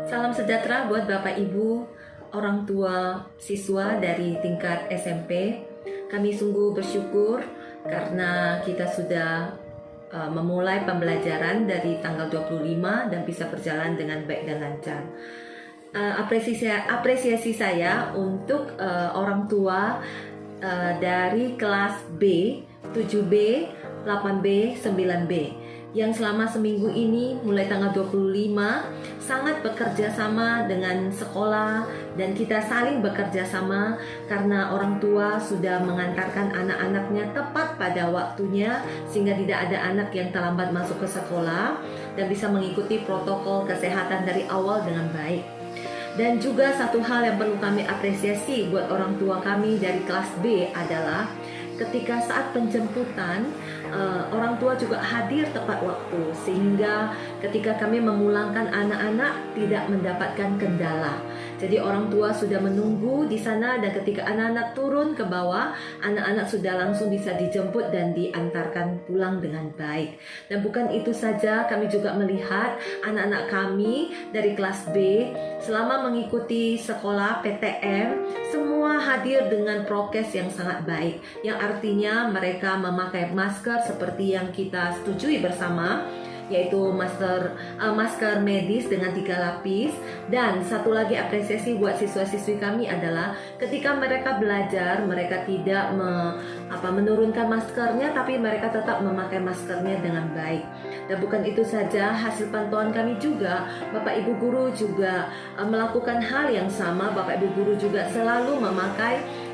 Salam sejahtera buat Bapak Ibu, orang tua siswa dari tingkat SMP. Kami sungguh bersyukur karena kita sudah memulai pembelajaran dari tanggal 25 dan bisa berjalan dengan baik dan lancar. Apresiasi saya untuk orang tua dari kelas B, 7B, 8B, 9B yang selama seminggu ini mulai tanggal 25 sangat bekerja sama dengan sekolah, dan kita saling bekerja sama karena orang tua sudah mengantarkan anak-anaknya tepat pada waktunya sehingga tidak ada anak yang terlambat masuk ke sekolah dan bisa mengikuti protokol kesehatan dari awal dengan baik. Dan juga satu hal yang perlu kami apresiasi buat orang tua kami dari kelas B adalah ketika saat penjemputan, orang tua juga hadir tepat waktu sehingga ketika kami memulangkan anak-anak tidak mendapatkan kendala. Jadi orang tua sudah menunggu di sana dan ketika anak-anak turun ke bawah, anak-anak sudah langsung bisa dijemput dan diantarkan pulang dengan baik. Dan bukan itu saja, kami juga melihat anak-anak kami dari kelas B selama mengikuti sekolah PTM semua hadir dengan prokes yang sangat baik, yang artinya mereka memakai masker seperti yang kita setujui bersama, yaitu masker medis dengan 3 lapis. Dan satu lagi apresiasi buat siswa-siswi kami adalah ketika mereka belajar, mereka tidak menurunkan maskernya, tapi mereka tetap memakai maskernya dengan baik. Dan bukan itu saja, hasil pantauan kami juga, Bapak Ibu Guru juga melakukan hal yang sama. Bapak Ibu Guru juga selalu memakai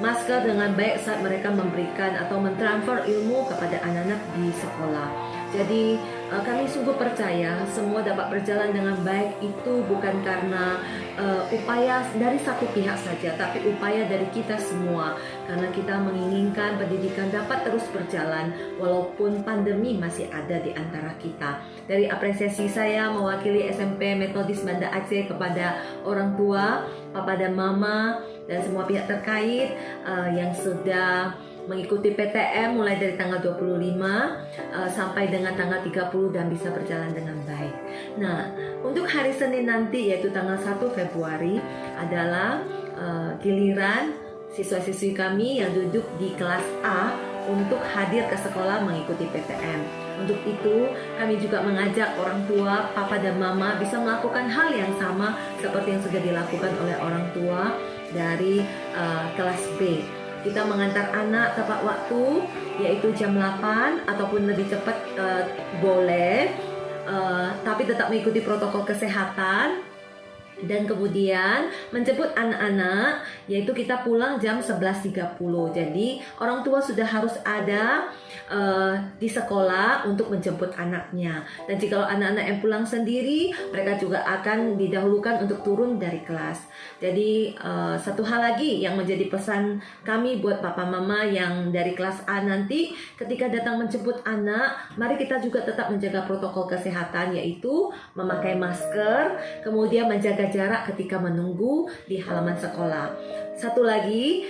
masker dengan baik saat mereka memberikan atau mentransfer ilmu kepada anak-anak di sekolah. Jadi kami sungguh percaya semua dapat berjalan dengan baik itu bukan karena upaya dari satu pihak saja, tapi upaya dari kita semua, karena kita menginginkan pendidikan dapat terus berjalan walaupun pandemi masih ada di antara kita. Dari apresiasi saya mewakili SMP Metodis Banda Aceh kepada orang tua, Papa dan Mama, dan semua pihak terkait yang sudah mengikuti PTM mulai dari tanggal 25 sampai dengan tanggal 30 dan bisa berjalan dengan baik. Nah, untuk hari Senin nanti yaitu tanggal 1 Februari adalah giliran siswa-siswi kami yang duduk di kelas A untuk hadir ke sekolah mengikuti PTM. Untuk itu, kami juga mengajak orang tua, papa dan mama bisa melakukan hal yang sama seperti yang sudah dilakukan oleh orang tua dari kelas B. Kita mengantar anak tepat waktu, yaitu jam 8 ataupun lebih cepat boleh, tapi tetap mengikuti protokol kesehatan. Dan kemudian menjemput anak-anak, yaitu kita pulang jam 11.30. Jadi orang tua sudah harus ada di sekolah untuk menjemput anaknya. Dan jika anak-anak yang pulang sendiri, mereka juga akan didahulukan untuk turun dari kelas. Jadi satu hal lagi yang menjadi pesan kami buat papa mama yang dari kelas A nanti, ketika datang menjemput anak, mari kita juga tetap menjaga protokol kesehatan, yaitu memakai masker, kemudian menjaga jarak ketika menunggu di halaman sekolah. Satu lagi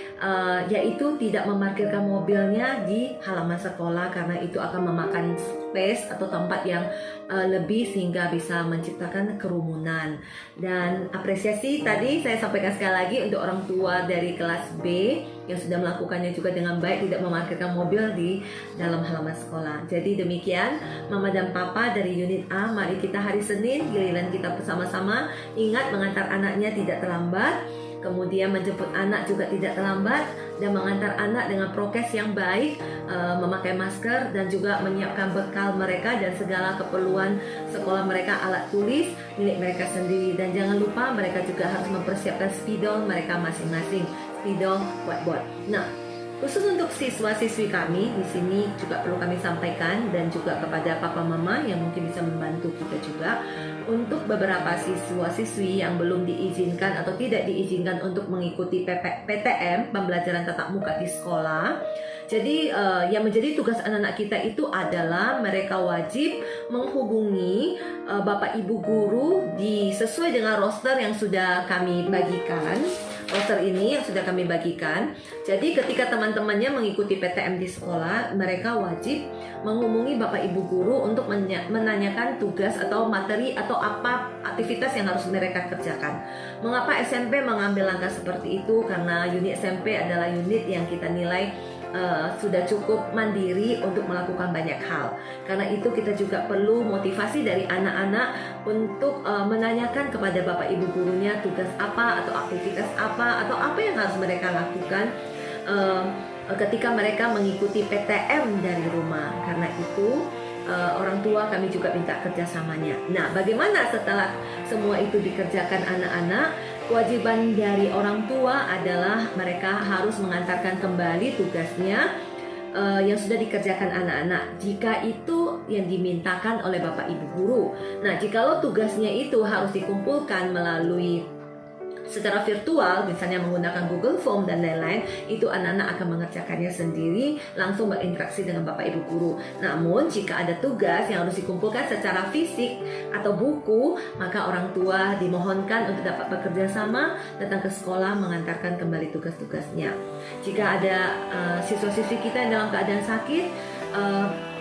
yaitu tidak memarkirkan mobilnya di halaman sekolah karena itu akan memakan space atau tempat yang lebih sehingga bisa menciptakan kerumunan. Dan apresiasi tadi saya sampaikan sekali lagi untuk orang tua dari kelas B yang sudah melakukannya juga dengan baik, tidak memarkirkan mobil di dalam halaman sekolah. Jadi demikian Mama dan Papa dari unit A, mari kita hari Senin giliran kita bersama-sama ingat mengantar anaknya tidak terlambat, kemudian menjemput anak juga tidak terlambat, dan mengantar anak dengan prokes yang baik, memakai masker dan juga menyiapkan bekal mereka dan segala keperluan sekolah mereka, alat tulis milik mereka sendiri. Dan jangan lupa mereka juga harus mempersiapkan spidol mereka masing-masing, spidol whiteboard. Nah, khusus untuk siswa-siswi kami di sini juga perlu kami sampaikan, dan juga kepada papa mama yang mungkin bisa membantu kita juga, untuk beberapa siswa-siswi yang belum diizinkan atau tidak diizinkan untuk mengikuti PTM, pembelajaran tatap muka di sekolah. Jadi yang menjadi tugas anak-anak kita itu adalah mereka wajib menghubungi Bapak Ibu guru sesuai dengan roster yang sudah kami bagikan. poster ini yang sudah kami bagikan. Jadi ketika teman-temannya mengikuti PTM di sekolah, mereka wajib menghubungi Bapak Ibu guru untuk menanyakan tugas atau materi atau apa aktivitas yang harus mereka kerjakan. Mengapa SMP mengambil langkah seperti itu? Karena unit SMP adalah unit yang kita nilai sudah cukup mandiri untuk melakukan banyak hal. Karena itu kita juga perlu motivasi dari anak-anak untuk menanyakan kepada Bapak Ibu gurunya tugas apa atau aktivitas apa atau apa yang harus mereka lakukan ketika mereka mengikuti PTM dari rumah. Karena itu orang tua kami juga minta kerjasamanya. Nah, bagaimana setelah semua itu dikerjakan anak-anak? Kewajiban dari orang tua adalah mereka harus mengantarkan kembali tugasnya yang sudah dikerjakan anak-anak jika itu yang dimintakan oleh Bapak Ibu guru. Nah, jikalau tugasnya itu harus dikumpulkan melalui secara virtual, misalnya menggunakan Google Form dan lain-lain, itu anak-anak akan mengerjakannya sendiri, langsung berinteraksi dengan Bapak Ibu guru. Namun, jika ada tugas yang harus dikumpulkan secara fisik atau buku, maka orang tua dimohonkan untuk dapat bekerja sama, datang ke sekolah mengantarkan kembali tugas-tugasnya. Jika ada siswa-siswi kita yang dalam keadaan sakit,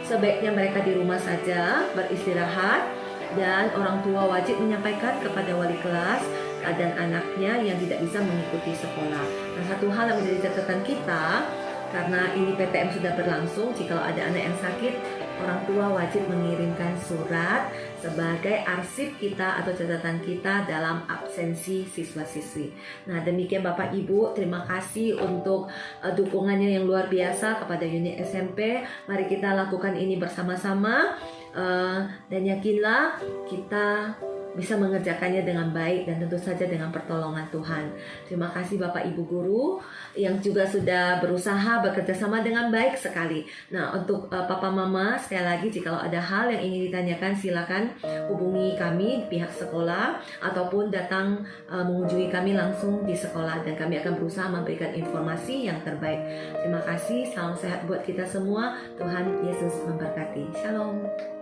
sebaiknya mereka di rumah saja beristirahat, dan orang tua wajib menyampaikan kepada wali kelas keadaan anaknya yang tidak bisa mengikuti sekolah. Nah, satu hal yang menjadi catatan kita, karena ini PTM sudah berlangsung, jika ada anak yang sakit, orang tua wajib mengirimkan surat sebagai arsip kita atau catatan kita dalam absensi siswa-siswi. Nah, demikian Bapak Ibu, terima kasih untuk dukungannya yang luar biasa kepada unit SMP. Mari kita lakukan ini bersama-sama, dan yakinlah kita bisa mengerjakannya dengan baik dan tentu saja dengan pertolongan Tuhan. Terima kasih Bapak Ibu guru yang juga sudah berusaha bekerja sama dengan baik sekali. Nah, untuk Papa Mama, sekali lagi jika ada hal yang ingin ditanyakan, silakan hubungi kami pihak sekolah ataupun datang mengunjungi kami langsung di sekolah, dan kami akan berusaha memberikan informasi yang terbaik. Terima kasih, salam sehat buat kita semua. Tuhan Yesus memberkati. Shalom.